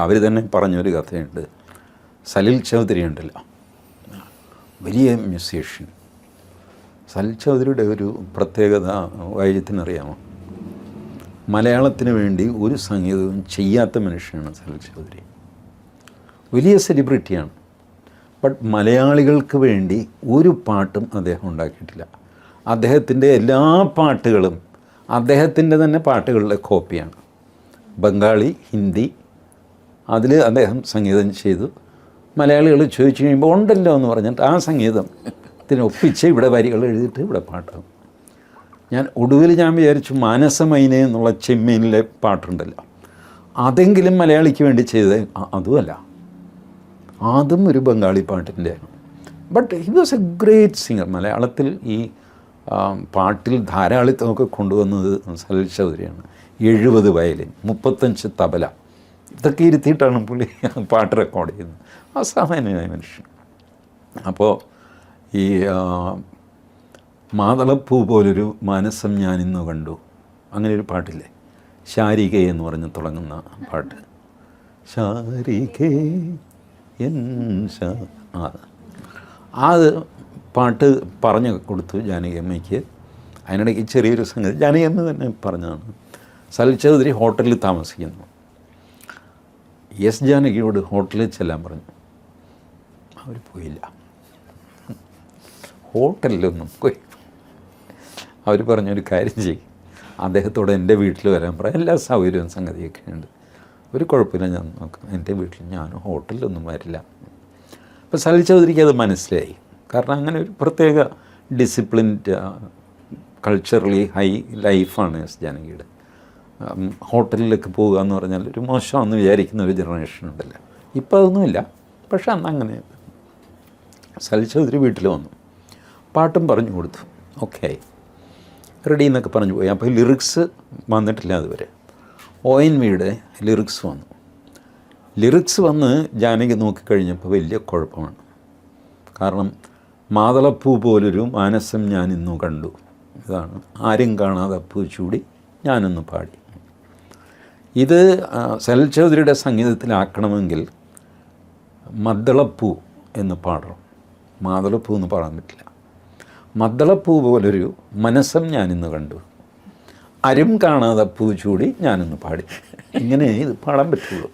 അവർ തന്നെ പറഞ്ഞൊരു കഥയുണ്ട്. സലിൽ ചൗധരി ഉണ്ടല്ലോ, വലിയ മ്യൂസീഷ്യൻ. സലിൽ ചൗധരിയുടെ ഒരു പ്രത്യേകത വൈദ്യത്തിനറിയാമോ? മലയാളത്തിന് വേണ്ടി ഒരു സംഗീതവും ചെയ്യാത്ത മനുഷ്യനാണ് സലിൽ ചൗധരി. വലിയ സെലിബ്രിറ്റിയാണ്. ബട്ട് മലയാളികൾക്ക് വേണ്ടി ഒരു പാട്ടും അദ്ദേഹം ഉണ്ടാക്കിയിട്ടില്ല. അദ്ദേഹത്തിൻ്റെ എല്ലാ പാട്ടുകളും അദ്ദേഹത്തിൻ്റെ തന്നെ പാട്ടുകളുടെ കോപ്പിയാണ്. ബംഗാളി, ഹിന്ദി, അതിൽ അദ്ദേഹം സംഗീതം ചെയ്തു. മലയാളികൾ ചോദിച്ചു കഴിയുമ്പോൾ ഉണ്ടല്ലോ എന്ന് പറഞ്ഞിട്ട് ആ സംഗീതത്തിന് ഒപ്പിച്ച് ഇവിടെ വരികൾ എഴുതിയിട്ട് ഇവിടെ പാട്ടാകും. ഒടുവിൽ ഞാൻ വിചാരിച്ചു മാനസമൈനെ എന്നുള്ള ചെമ്മീനിലെ പാട്ടുണ്ടല്ലോ, അതെങ്കിലും മലയാളിക്ക് വേണ്ടി ചെയ്തത്. അതുമല്ല, അതും ഒരു ബംഗാളി പാട്ടിൻ്റെയാണ്. But he was a great singer. മലയാളത്തിൽ ഈ പാട്ടിൽ ധാരാളിത്തമൊക്കെ കൊണ്ടുവന്നത് സലിൽ ചൗധരിയാണ്. 70 വയലിൻ, 35 തബല, ഇതൊക്കെ ഇരുത്തിയിട്ടാണ് പുള്ളി പാട്ട് റെക്കോർഡ് ചെയ്യുന്നത്. അസാമാന്യമായ മനുഷ്യൻ. അപ്പോൾ ഈ മാതളപ്പൂ പോലൊരു മാനസം ഞാനിന്നു കണ്ടു, അങ്ങനെ ഒരു പാട്ടില്ലേ, ശാരികേ എന്ന് പറഞ്ഞ് തുടങ്ങുന്ന പാട്ട്. ശാരികേ അത് പാട്ട് പറഞ്ഞു കൊടുത്തു ജാനകിയമ്മയ്ക്ക്. അതിനിടയ്ക്ക് ചെറിയൊരു സംഗതി ജാനകിയമ്മ തന്നെ പറഞ്ഞതാണ്. സലിൽ ചൗധരി ഹോട്ടലിൽ താമസിക്കുന്നു. എസ് ജാനകിയോട് ഹോട്ടലിൽ ചെല്ലാൻ പറഞ്ഞു. അവർ പോയില്ല. ഹോട്ടലിലൊന്നും പോയി. അവർ പറഞ്ഞൊരു കാര്യം ചെയ്യും, അദ്ദേഹത്തോട് എൻ്റെ വീട്ടിൽ വരാൻ പറയാം, എല്ലാ സൗകര്യവും സംഗതിയൊക്കെ ഉണ്ട്, ഒരു കുഴപ്പമില്ല, ഞാൻ നോക്കാം, എൻ്റെ വീട്ടിൽ ഞാൻ ഹോട്ടലിലൊന്നും വരില്ല. അപ്പോൾ സലിൽ ചൗധരിക്ക് അത് മനസ്സിലായി. കാരണം അങ്ങനെ ഒരു പ്രത്യേക ഡിസിപ്ലിൻഡ് കൾച്ചറലി ഹൈ ലൈഫാണ് എസ് ജാനകിയുടെ. ഹോട്ടലിലേക്ക് പോകുക എന്ന് പറഞ്ഞാൽ ഒരു മോശമാണെന്ന് വിചാരിക്കുന്ന ഒരു ജനറേഷൻ ഉണ്ടല്ലോ. ഇപ്പോൾ അതൊന്നുമില്ല, പക്ഷെ അന്ന് അങ്ങനെ. സലിൽ ചൗധരി വീട്ടിൽ വന്നു, പാട്ടും പറഞ്ഞു കൊടുത്തു. ഓക്കെ റെഡി എന്നൊക്കെ പറഞ്ഞു പോയി. അപ്പോൾ ലിറിക്സ് വന്നിട്ടില്ല അതുവരെ. ONVയുടെ ലിറിക്സ് വന്നു. ലിറിക്സ് വന്ന് ജാനകി നോക്കിക്കഴിഞ്ഞപ്പോൾ വലിയ കുഴപ്പമാണ്. കാരണം മാതളപ്പൂ പോലൊരു മാനസം ഞാൻ ഇന്നു കണ്ടു, ഇതാണ്. ആരും കാണാതെ പൂ ചൂടി ഞാനൊന്ന് പാടി. ഇത് സലിൽ ചൗധരിയുടെ സംഗീതത്തിലാക്കണമെങ്കിൽ മദ്ദളപ്പൂ എന്ന് പാടണം. മാതളപ്പൂ എന്ന് പാടാൻ പറ്റില്ല. മദ്ദളപ്പൂ പോലൊരു മനസ്സം ഞാനിന്ന് കണ്ടു, ആരും കാണാതെ പൂ ചൂടി ഞാനൊന്ന് പാടി. ഇങ്ങനെ ഇത് പാടാൻ പറ്റുള്ളൂ.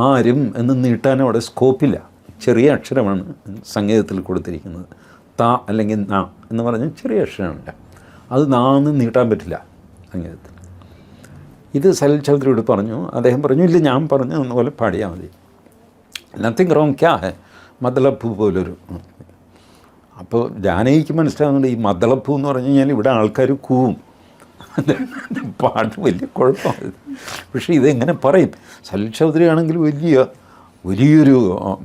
ആരും എന്ന് നീട്ടാൻ അവിടെ സ്കോപ്പില്ല. ചെറിയ അക്ഷരമാണ് സംഗീതത്തിൽ കൊടുത്തിരിക്കുന്നത്. ത അല്ലെങ്കിൽ ന എന്ന് പറഞ്ഞാൽ ചെറിയ അക്ഷരമല്ല, അത് നാന്ന് നീട്ടാൻ പറ്റില്ല സംഗീതത്തിൽ. ഇത് സലിൽ ചൗധരിയോട് പറഞ്ഞു. അദ്ദേഹം പറഞ്ഞു, ഇല്ല ഞാൻ പറഞ്ഞു എന്നപോലെ പാടിയാൽ മതി, നത്തിങ് റോങ് ക്യാ ഹെ, മദ്ദളപ്പൂ പോലൊരു. അപ്പോൾ ജാനകിക്ക് മനസ്സിലാകുന്നുണ്ട് ഈ മദ്ദളപ്പൂ എന്ന് പറഞ്ഞു കഴിഞ്ഞാൽ ഇവിടെ ആൾക്കാർ കൂവും, പാട്ട് വലിയ കുഴപ്പമാണ്. പക്ഷേ ഇതെങ്ങനെ പറയും? സലിൽ ചൗധരി ആണെങ്കിൽ വലിയൊരു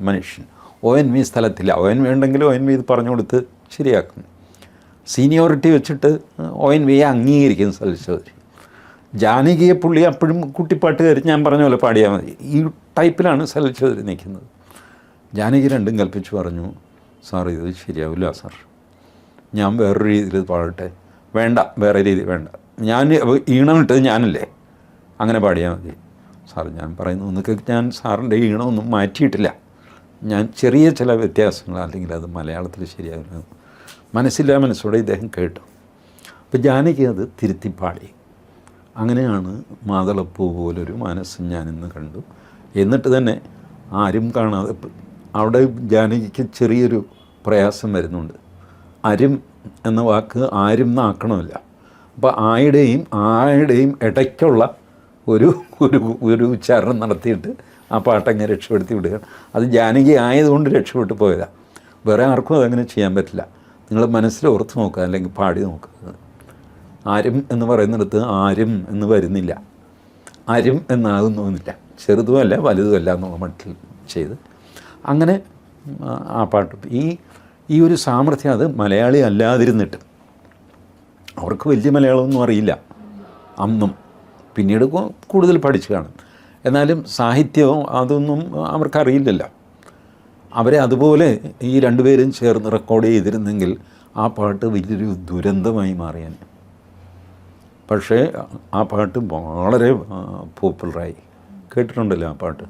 മനുഷ്യൻ. ONV സ്ഥലത്തില്ല. ONV ഉണ്ടെങ്കിൽ ONV ഇത് പറഞ്ഞു കൊടുത്ത് ശരിയാക്കും. സീനിയോറിറ്റി വെച്ചിട്ട് ONVയെ അംഗീകരിക്കും സലിൽ ചൗധരി. ജാനകിയെ പുള്ളി അപ്പോഴും കുട്ടിപ്പാട്ടുകാർ ഞാൻ പറഞ്ഞ പോലെ പാടിയാൽ മതി, ഈ ടൈപ്പിലാണ് സലിൽ ചൗധരി നിൽക്കുന്നത്. ജാനകി രണ്ടും കൽപ്പിച്ച് പറഞ്ഞു, സാർ ഇത് ശരിയാവില്ല സാർ, ഞാൻ വേറൊരു രീതിയിൽ പാടട്ടെ. വേണ്ട, വേറെ രീതി വേണ്ട, ഞാൻ ഈണം ഇട്ടത് ഞാനല്ലേ, അങ്ങനെ പാടിയാൽ മതി. സാർ ഞാൻ പറയുന്നു ഒന്നൊക്കെ, ഞാൻ സാറിൻ്റെ ഈണമൊന്നും മാറ്റിയിട്ടില്ല, ഞാൻ ചെറിയ ചില വ്യത്യാസങ്ങൾ, അല്ലെങ്കിൽ അത് മലയാളത്തിൽ ശരിയാകുന്നത് മനസ്സോടെ ഇദ്ദേഹം കേട്ടു. അപ്പോൾ ജാനകി അത് തിരുത്തി പാടി. അങ്ങനെയാണ് മാതളപ്പൂ പോലൊരു മനസ്സും ഞാനിന്ന് കണ്ടു. എന്നിട്ട് തന്നെ ആരും കാണാതെ, അവിടെ ജാനകിക്ക് ചെറിയൊരു പ്രയാസം വരുന്നുണ്ട്. അരും എന്ന വാക്ക് ആരും എന്നാക്കണമില്ല. അപ്പോൾ ആയുടെയും ഇടയ്ക്കുള്ള ഒരു ഉച്ചാരണം നടത്തിയിട്ട് ആ പാട്ടങ്ങനെ രക്ഷപ്പെടുത്തി വിടുകയാണ്. അത് ജാനകി ആയതുകൊണ്ട് രക്ഷപ്പെട്ടു പോയതാണ്, വേറെ ആർക്കും അതങ്ങനെ ചെയ്യാൻ പറ്റില്ല. നിങ്ങൾ മനസ്സിൽ ഓർത്ത് നോക്കുക, അല്ലെങ്കിൽ പാടി നോക്കുക. ആരും എന്ന് പറയുന്നിടത്ത് ആരും എന്ന് വരുന്നില്ല, ആരും എന്നാകുന്നൊന്നുമില്ല, ചെറുതുമല്ല വലുതുമല്ല എന്നുള്ള മട്ടിൽ ചെയ്ത് അങ്ങനെ ആ പാട്ട്. ഈ ഒരു സാമർഥ്യം, അത് മലയാളി അല്ലാതിരുന്നിട്ട്, അവർക്ക് വലിയ മലയാളമൊന്നും അറിയില്ല അന്നും, പിന്നീട് കൂടുതൽ പഠിച്ചു കാണും, എന്നാലും സാഹിത്യവും അതൊന്നും അവർക്കറിയില്ലല്ലോ. അവരെ അതുപോലെ ഈ രണ്ടുപേരും ചേർന്ന് റെക്കോർഡ് ചെയ്തിരുന്നെങ്കിൽ ആ പാട്ട് വലിയൊരു ദുരന്തമായി മാറിയാണ്. പക്ഷേ ആ പാട്ട് വളരെ പോപ്പുലറായി. കേട്ടിട്ടുണ്ടല്ലോ ആ പാട്ട്.